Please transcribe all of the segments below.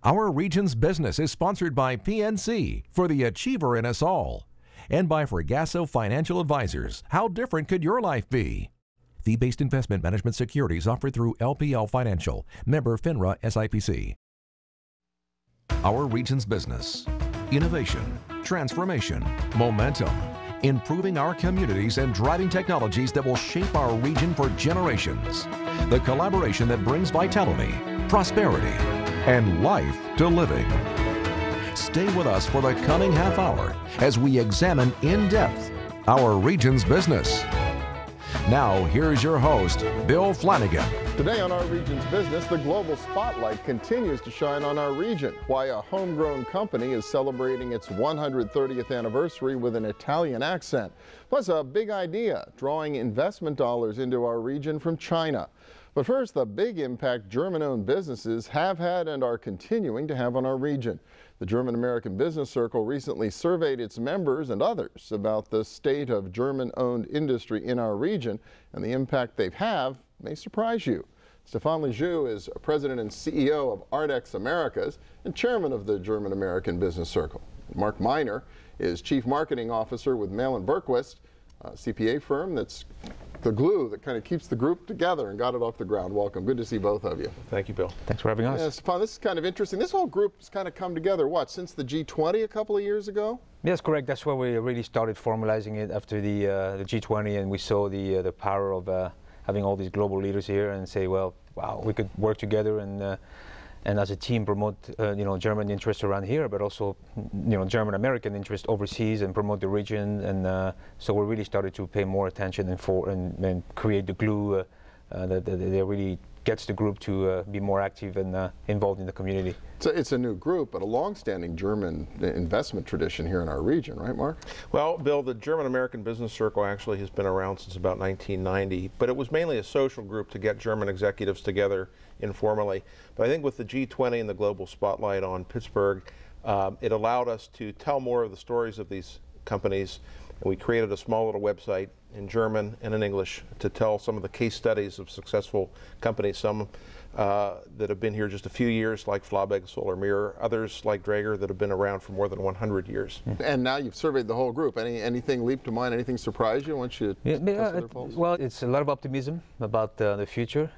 Our region's business is sponsored by PNC for the achiever in us all, and by Fregasso Financial Advisors. How different could your life be? Fee-based investment management securities offered through LPL Financial, member FINRA SIPC. Our region's business. Innovation, transformation, momentum, improving our communities and driving technologies that will shape our region for generations. The collaboration that brings vitality, prosperity, and life to living. Stay with us for the coming half hour as we examine in depth our region's business. Now, here's your host, Bill Flanagan. Today on Our Region's Business, the global spotlight continues to shine on our region. Why a homegrown company is celebrating its 130th anniversary with an Italian accent. Plus a big idea, drawing investment dollars into our region from China. But first, the big impact German-owned businesses have had and are continuing to have on our region. The German-American Business Circle recently surveyed its members and others about the state of German-owned industry in our region, and the impact they have may surprise you. Stephan Liozu is President and CEO of Ardex Americas and Chairman of the German-American Business Circle. Mark Miner is Chief Marketing Officer with Malin Bergquist, a CPA firm that's the glue that kind of keeps the group together and got it off the ground. Welcome. Good to see both of you. Thank you, Bill. Thanks for having us. Yeah, Stephan, this is kind of interesting. This whole group has kind of come together, what, since the G20 a couple of years ago? Yes, correct. That's where we really started formalizing it after the G20, and we saw the power of having all these global leaders here and say, well, wow, we could work together and as a team promote German interests around here, but also German American interests overseas and promote the region. And so we really started to pay more attention and create the glue that really gets the group to be more active and involved in the community. So it's a new group, but a long-standing German investment tradition here in our region, right, Mark? Well, Bill, the German-American Business Circle actually has been around since about 1990, but it was mainly a social group to get German executives together informally. But I think with the G20 and the global spotlight on Pittsburgh, it allowed us to tell more of the stories of these companies, and we created a small little website in German and in English to tell some of the case studies of successful companies, some that have been here just a few years, like Flabeg Solar Mirror, others like Draeger that have been around for more than 100 years. And now you've surveyed the whole group. Anything leap to mind, anything surprise you once you tested their pulse? Well, it's a lot of optimism about the future,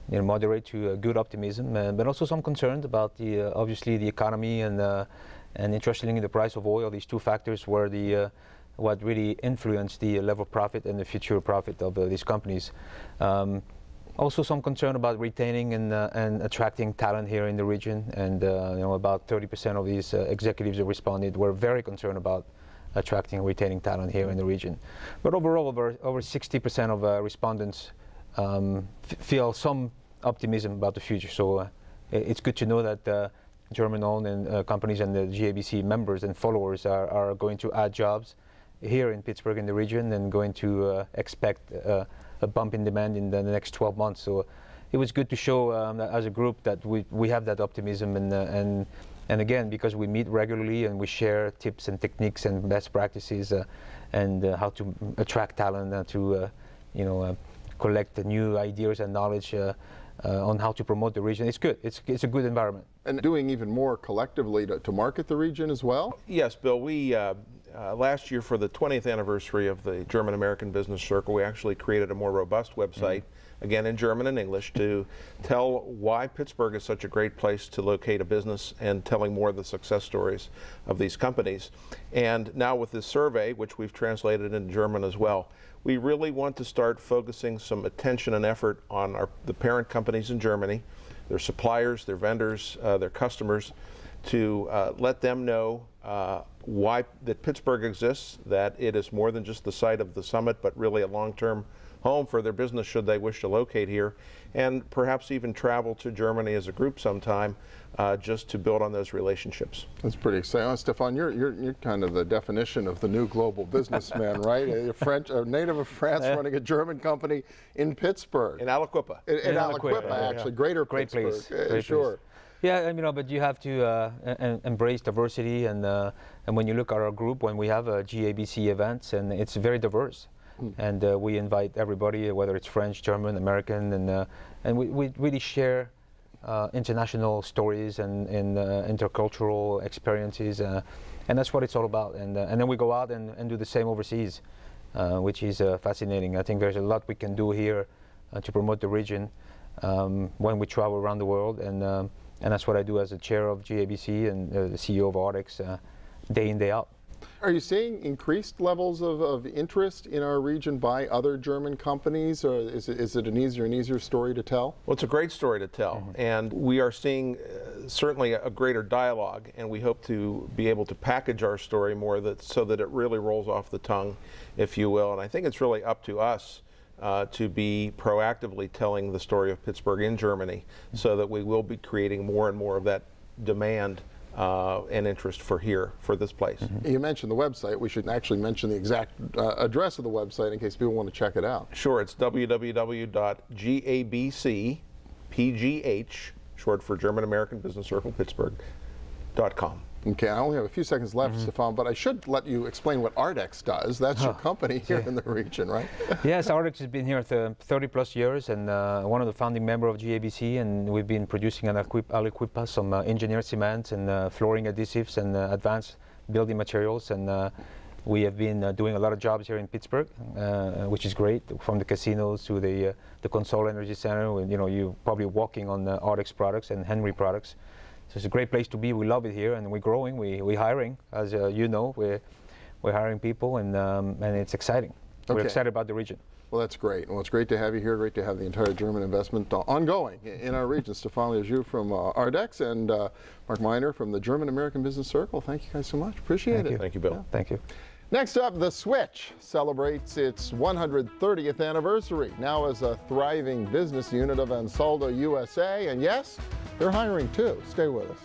moderate to good optimism, but also some concerns about obviously the economy and interestingly the price of oil. These two factors were what really influenced the level of profit and the future profit of these companies. Also some concern about retaining and attracting talent here in the region, and about 30% of these executives that responded were very concerned about attracting and retaining talent here in the region. But overall, over 60% of respondents feel some optimism about the future. So it's good to know that German-owned companies and the GABC members and followers are going to add jobs here in Pittsburgh in the region, and going to expect a bump in demand in the next 12 months. So it was good to show as a group that we have that optimism, and again, because we meet regularly and we share tips and techniques and best practices and how to attract talent and to collect new ideas and knowledge on how to promote the region. It's good. It's a good environment. And doing even more collectively to market the region as well? Yes, Bill. We last year, for the 20th anniversary of the German-American Business Circle, we actually created a more robust website, again in German and English, to tell why Pittsburgh is such a great place to locate a business and telling more of the success stories of these companies. And now with this survey, which we've translated into German as well, we really want to start focusing some attention and effort on the parent companies in Germany, their suppliers, their vendors, their customers, to let them know why that Pittsburgh exists, that it is more than just the site of the summit, but really a long-term home for their business should they wish to locate here, and perhaps even travel to Germany as a group sometime just to build on those relationships. That's pretty exciting. Stephan, you're kind of the definition of the new global businessman, right? A native of France running a German company in Pittsburgh. In Aliquippa. In Aliquippa, actually. Greater Great Pittsburgh. place. Great Sure. Place. Yeah, but you have to embrace diversity, and when you look at our group, when we have GABC events, and it's very diverse, and we invite everybody, whether it's French, German, American, and we really share international stories and intercultural experiences, and that's what it's all about. And then we go out and do the same overseas, which is fascinating. I think there's a lot we can do here to promote the region when we travel around the world, and that's what I do as the chair of GABC and the CEO of Ardex, day in, day out. Are you seeing increased levels of interest in our region by other German companies, or is it an easier and easier story to tell? Well, it's a great story to tell, and we are seeing certainly a greater dialogue, and we hope to be able to package our story more so that it really rolls off the tongue, if you will. And I think it's really up to us to be proactively telling the story of Pittsburgh in Germany, so that we will be creating more and more of that demand and interest for this place. You mentioned the website. We should actually mention the exact address of the website in case people want to check it out. Sure, it's www.gabcpgh, short for German American Business Circle, Pittsburgh.com. Okay, I only have a few seconds left, Stephan, but I should let you explain what Ardex does. That's your company here in the region, right? Yes, Ardex has been here 30 plus years, and one of the founding members of GABC, and we've been producing Aliquippa, some engineered cement and flooring adhesives and advanced building materials, and we have been doing a lot of jobs here in Pittsburgh, which is great, from the casinos to the Consol Energy Center. You know, you're probably walking on Ardex products and Henry products. So it's a great place to be. We love it here, and we're growing. We're hiring, as you know. We're hiring people, and it's exciting. Okay. We're excited about the region. Well, that's great. Well, it's great to have you here. Great to have the entire German investment ongoing in our region. Stephan Liozu from Ardex and Mark Miner from the German American Business Circle. Thank you guys so much. Appreciate it. Thank you, Bill. Yeah, thank you. Next up, The Switch celebrates its 130th anniversary, now as a thriving business unit of Ansaldo USA. And yes, they're hiring too. Stay with us.